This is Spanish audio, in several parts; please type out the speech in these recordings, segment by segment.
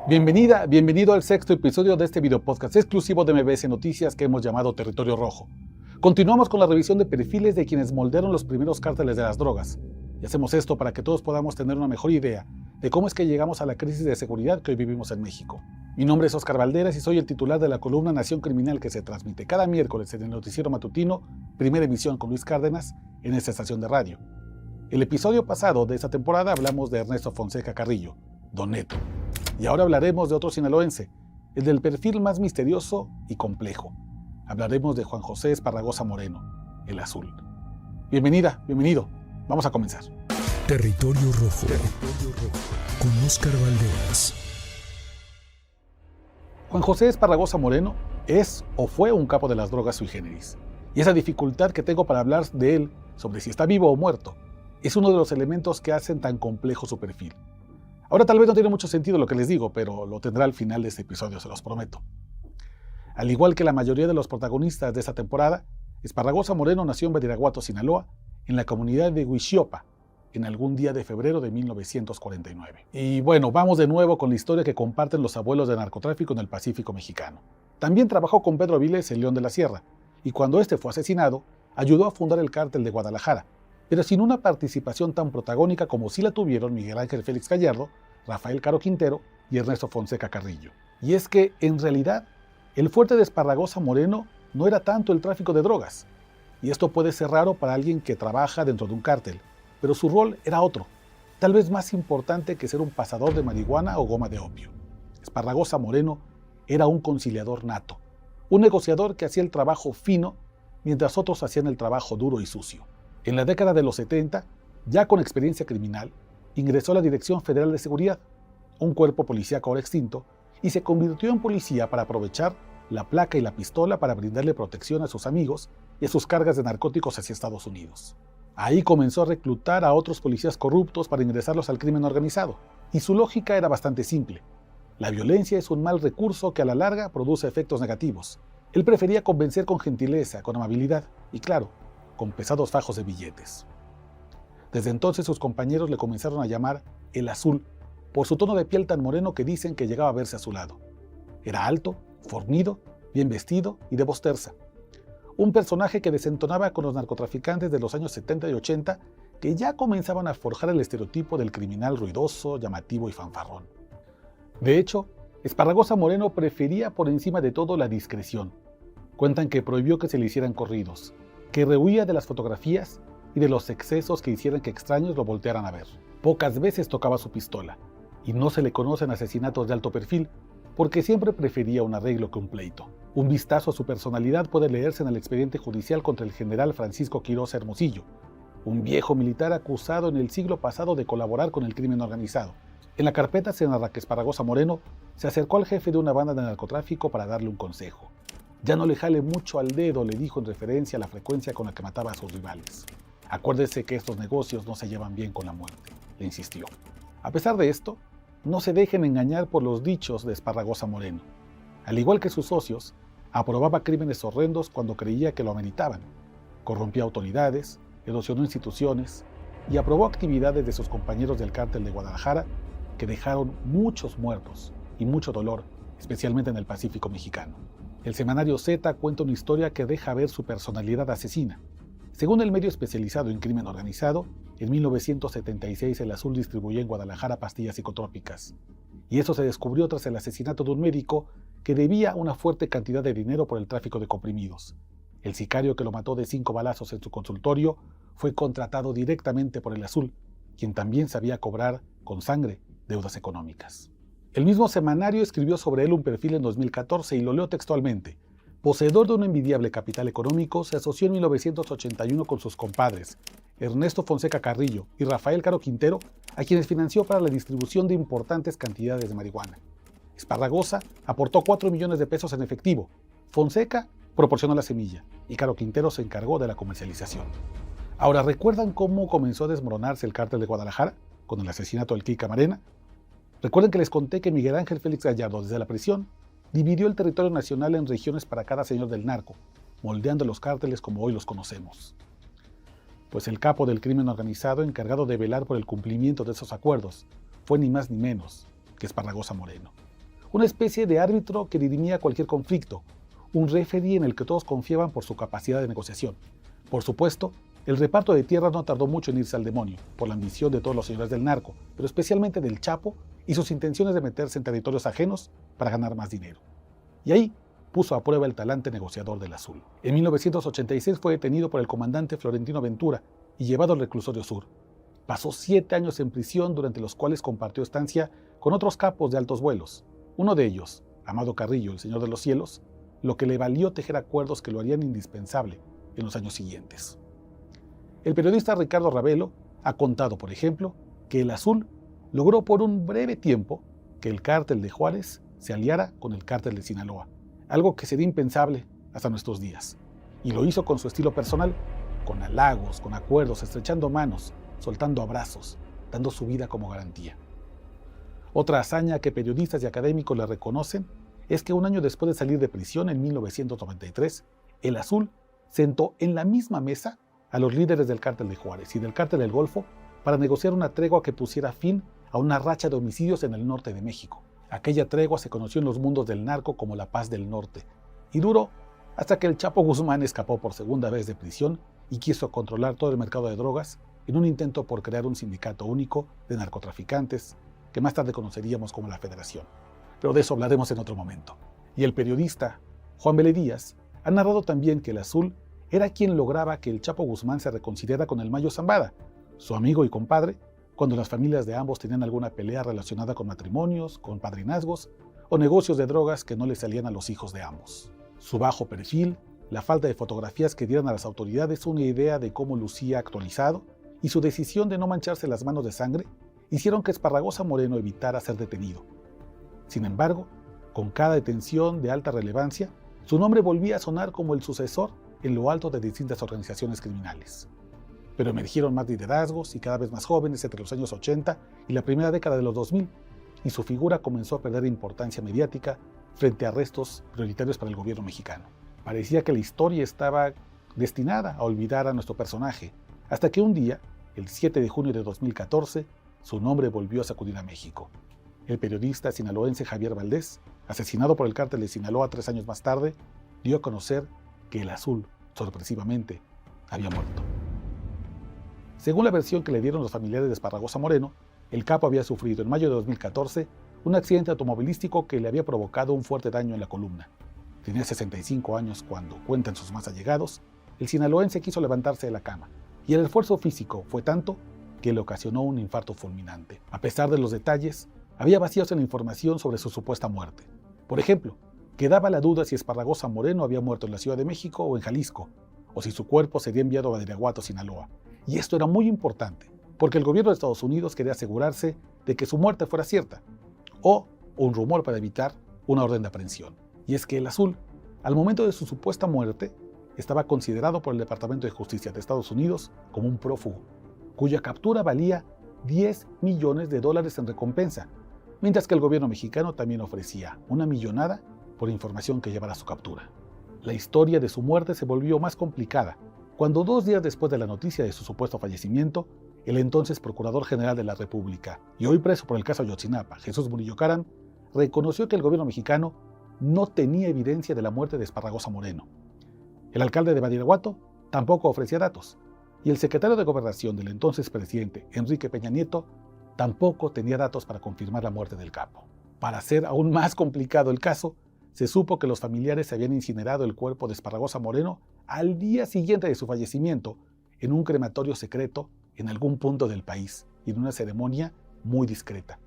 Bienvenido al sexto episodio de este video podcast exclusivo de MBS Noticias que hemos llamado Territorio Rojo. Continuamos con la revisión de perfiles de quienes moldearon los primeros cárteles de las drogas. Y hacemos esto para que todos podamos tener una mejor idea de cómo es que llegamos a la crisis de seguridad que hoy vivimos en México. Mi nombre es Oscar Valderas y soy el titular de la columna Nación Criminal que se transmite cada miércoles en el noticiero matutino, primera emisión con Luis Cárdenas, en esta estación de radio. El episodio pasado de esta temporada hablamos de Ernesto Fonseca Carrillo, Don Neto. Y ahora hablaremos de otro sinaloense, el del perfil más misterioso y complejo. Hablaremos de Juan José Esparragosa Moreno, el Azul. Bienvenido. Vamos a comenzar. Territorio Rojo, con Oscar Valderas. Juan José Esparragosa Moreno es o fue un capo de las drogas sui generis. Y esa dificultad que tengo para hablar de él, sobre si está vivo o muerto, es uno de los elementos que hacen tan complejo su perfil. Ahora tal vez no tiene mucho sentido lo que les digo, pero lo tendrá al final de este episodio, se los prometo. Al igual que la mayoría de los protagonistas de esta temporada, Esparragosa Moreno nació en Badiraguato, Sinaloa, en la comunidad de Huixiopa, en algún día de febrero de 1949. Y bueno, vamos de nuevo con la historia que comparten los abuelos del narcotráfico en el Pacífico mexicano. También trabajó con Pedro Avilés en León de la Sierra, y cuando este fue asesinado, ayudó a fundar el cártel de Guadalajara, pero sin una participación tan protagónica como sí la tuvieron Miguel Ángel Félix Gallardo, Rafael Caro Quintero y Ernesto Fonseca Carrillo. Y es que, en realidad, el fuerte de Esparragosa Moreno no era tanto el tráfico de drogas. Y esto puede ser raro para alguien que trabaja dentro de un cártel, pero su rol era otro, tal vez más importante que ser un pasador de marihuana o goma de opio. Esparragosa Moreno era un conciliador nato, un negociador que hacía el trabajo fino mientras otros hacían el trabajo duro y sucio. En la década de los 70, ya con experiencia criminal, ingresó a la Dirección Federal de Seguridad, un cuerpo policíaco ahora extinto, y se convirtió en policía para aprovechar la placa y la pistola para brindarle protección a sus amigos y a sus cargas de narcóticos hacia Estados Unidos. Ahí comenzó a reclutar a otros policías corruptos para ingresarlos al crimen organizado, y su lógica era bastante simple. La violencia es un mal recurso que a la larga produce efectos negativos. Él prefería convencer con gentileza, con amabilidad y, claro, con pesados fajos de billetes. Desde entonces sus compañeros le comenzaron a llamar el Azul, por su tono de piel tan moreno que dicen que llegaba a verse a su lado. Era alto, fornido, bien vestido y de voz tersa. Un personaje que desentonaba con los narcotraficantes de los años 70 y 80 que ya comenzaban a forjar el estereotipo del criminal ruidoso, llamativo y fanfarrón. De hecho, Esparragosa Moreno prefería por encima de todo la discreción. Cuentan que prohibió que se le hicieran corridos, que rehuía de las fotografías y de los excesos que hicieran que extraños lo voltearan a ver. Pocas veces tocaba su pistola, y no se le conocen asesinatos de alto perfil, porque siempre prefería un arreglo que un pleito. Un vistazo a su personalidad puede leerse en el expediente judicial contra el general Francisco Quiroz Hermosillo, un viejo militar acusado en el siglo pasado de colaborar con el crimen organizado. En la carpeta se narra que Esparragosa Moreno se acercó al jefe de una banda de narcotráfico para darle un consejo. Ya no le jale mucho al dedo, le dijo en referencia a la frecuencia con la que mataba a sus rivales. Acuérdese que estos negocios no se llevan bien con la muerte, le insistió. A pesar de esto, no se dejen engañar por los dichos de Esparragosa Moreno. Al igual que sus socios, aprobaba crímenes horrendos cuando creía que lo ameritaban. Corrompía autoridades, erosionó instituciones y aprobó actividades de sus compañeros del cártel de Guadalajara que dejaron muchos muertos y mucho dolor, especialmente en el Pacífico mexicano. El semanario Z cuenta una historia que deja ver su personalidad asesina. Según el medio especializado en crimen organizado, en 1976 el Azul distribuyó en Guadalajara pastillas psicotrópicas. Y eso se descubrió tras el asesinato de un médico que debía una fuerte cantidad de dinero por el tráfico de comprimidos. El sicario que lo mató de 5 balazos en su consultorio fue contratado directamente por el Azul, quien también sabía cobrar con sangre deudas económicas. El mismo semanario escribió sobre él un perfil en 2014 y lo leo textualmente. Poseedor de un envidiable capital económico, se asoció en 1981 con sus compadres, Ernesto Fonseca Carrillo y Rafael Caro Quintero, a quienes financió para la distribución de importantes cantidades de marihuana. Esparragosa aportó 4 millones de pesos en efectivo, Fonseca proporcionó la semilla y Caro Quintero se encargó de la comercialización. Ahora, ¿recuerdan cómo comenzó a desmoronarse el cártel de Guadalajara con el asesinato del Kid Camarena? Recuerden que les conté que Miguel Ángel Félix Gallardo, desde la prisión, dividió el territorio nacional en regiones para cada señor del narco, moldeando los cárteles como hoy los conocemos. Pues el capo del crimen organizado encargado de velar por el cumplimiento de esos acuerdos fue ni más ni menos que Esparragosa Moreno. una especie de árbitro que dirimía cualquier conflicto, un referee en el que todos confiaban por su capacidad de negociación. Por supuesto, el reparto de tierras no tardó mucho en irse al demonio, por la ambición de todos los señores del narco, pero especialmente del Chapo y sus intenciones de meterse en territorios ajenos para ganar más dinero. Y ahí puso a prueba el talante negociador del Azul. En 1986 fue detenido por el comandante Florentino Ventura y llevado al reclusorio sur. Pasó 7 años en prisión, durante los cuales compartió estancia con otros capos de altos vuelos. Uno de ellos, Amado Carrillo, el Señor de los Cielos, lo que le valió tejer acuerdos que lo harían indispensable en los años siguientes. El periodista Ricardo Ravelo ha contado, por ejemplo, que el Azul logró por un breve tiempo que el cártel de Juárez se aliara con el cártel de Sinaloa, algo que sería impensable hasta nuestros días. Y lo hizo con su estilo personal, con halagos, con acuerdos, estrechando manos, soltando abrazos, dando su vida como garantía. Otra hazaña que periodistas y académicos le reconocen es que un año después de salir de prisión en 1993, el Azul sentó en la misma mesa a los líderes del cártel de Juárez y del cártel del Golfo para negociar una tregua que pusiera fin a una racha de homicidios en el norte de México. Aquella tregua se conoció en los mundos del narco como la Paz del Norte y duró hasta que el Chapo Guzmán escapó por segunda vez de prisión y quiso controlar todo el mercado de drogas en un intento por crear un sindicato único de narcotraficantes que más tarde conoceríamos como la Federación. Pero de eso hablaremos en otro momento. Y el periodista Juan Vélez Díaz ha narrado también que el Azul era quien lograba que el Chapo Guzmán se reconciliara con el Mayo Zambada, su amigo y compadre, cuando las familias de ambos tenían alguna pelea relacionada con matrimonios, con padrinazgos o negocios de drogas que no le salían a los hijos de ambos. Su bajo perfil, la falta de fotografías que dieran a las autoridades una idea de cómo lucía actualizado y su decisión de no mancharse las manos de sangre hicieron que Esparragosa Moreno evitara ser detenido. Sin embargo, con cada detención de alta relevancia, su nombre volvía a sonar como el sucesor en lo alto de distintas organizaciones criminales. Pero emergieron más liderazgos y cada vez más jóvenes entre los años 80 y la primera década de los 2000, y su figura comenzó a perder importancia mediática frente a arrestos prioritarios para el gobierno mexicano. Parecía que la historia estaba destinada a olvidar a nuestro personaje, hasta que un día, el 7 de junio de 2014, su nombre volvió a sacudir a México. El periodista sinaloense Javier Valdés, asesinado por el cártel de Sinaloa 3 años más tarde, dio a conocer que el Azul, sorpresivamente, había muerto. Según la versión que le dieron los familiares de Esparragosa Moreno, el capo había sufrido en mayo de 2014 un accidente automovilístico que le había provocado un fuerte daño en la columna. Tenía 65 años cuando, cuentan sus más allegados, el sinaloense quiso levantarse de la cama, y el esfuerzo físico fue tanto que le ocasionó un infarto fulminante. A pesar de los detalles, había vacíos en la información sobre su supuesta muerte. Por ejemplo, quedaba la duda si Esparragosa Moreno había muerto en la Ciudad de México o en Jalisco, o si su cuerpo sería enviado a Badiraguato, Sinaloa. Y esto era muy importante, porque el gobierno de Estados Unidos quería asegurarse de que su muerte fuera cierta, o un rumor para evitar una orden de aprehensión. Y es que el Azul, al momento de su supuesta muerte, estaba considerado por el Departamento de Justicia de Estados Unidos como un prófugo, cuya captura valía $10 millones en recompensa, mientras que el gobierno mexicano también ofrecía una millonada por información que llevara a su captura. La historia de su muerte se volvió más complicada cuando 2 días después de la noticia de su supuesto fallecimiento, el entonces Procurador General de la República y hoy preso por el caso Ayotzinapa, Jesús Murillo Caram, reconoció que el gobierno mexicano no tenía evidencia de la muerte de Esparragosa Moreno. El alcalde de Badiraguato tampoco ofrecía datos, y el secretario de Gobernación del entonces presidente, Enrique Peña Nieto, tampoco tenía datos para confirmar la muerte del capo. Para hacer aún más complicado el caso, se supo que los familiares habían incinerado el cuerpo de Esparragosa Moreno al día siguiente de su fallecimiento en un crematorio secreto en algún punto del país y en una ceremonia muy discreta.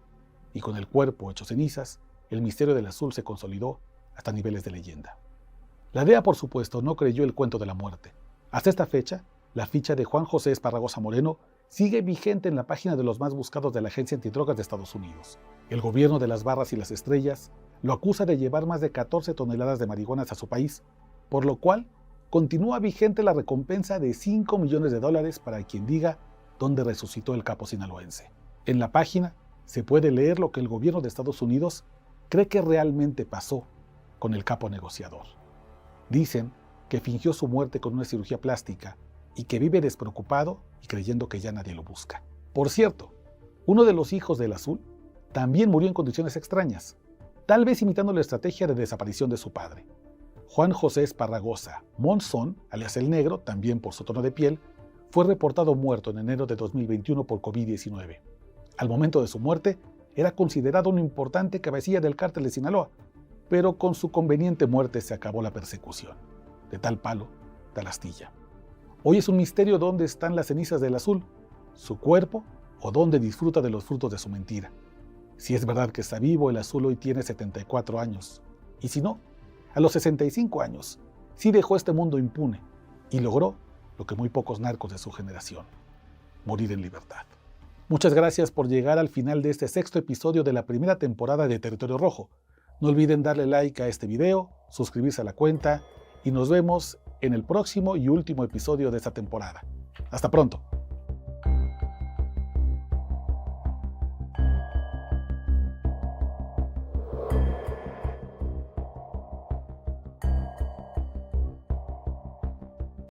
Y con el cuerpo hecho cenizas, el misterio del Azul se consolidó hasta niveles de leyenda. La DEA, por supuesto, no creyó el cuento de la muerte. Hasta esta fecha, la ficha de Juan José Esparragosa Moreno sigue vigente en la página de los más buscados de la Agencia Antidrogas de Estados Unidos. El gobierno de las barras y las estrellas lo acusa de llevar más de 14 toneladas de marihuana a su país, por lo cual continúa vigente la recompensa de $5 millones para quien diga dónde resucitó el capo sinaloense. En la página se puede leer lo que el gobierno de Estados Unidos cree que realmente pasó con el capo negociador. Dicen que fingió su muerte con una cirugía plástica y que vive despreocupado y creyendo que ya nadie lo busca. Por cierto, uno de los hijos del Azul también murió en condiciones extrañas. tal vez imitando la estrategia de desaparición de su padre. Juan José Esparragosa Monzón, alias El Negro, también por su tono de piel, fue reportado muerto en enero de 2021 por COVID-19. Al momento de su muerte, era considerado un importante cabecilla del cártel de Sinaloa, pero con su conveniente muerte se acabó la persecución. De tal palo, tal astilla. Hoy es un misterio dónde están las cenizas del Azul, su cuerpo o dónde disfruta de los frutos de su mentira. Si es verdad que está vivo, el Azul hoy tiene 74 años. Y si no, a los 65 años, sí dejó este mundo impune y logró lo que muy pocos narcos de su generación: morir en libertad. Muchas gracias por llegar al final de este 6º episodio de la primera temporada de Territorio Rojo. No olviden darle like a este video, suscribirse a la cuenta y nos vemos en el próximo y último episodio de esta temporada. Hasta pronto.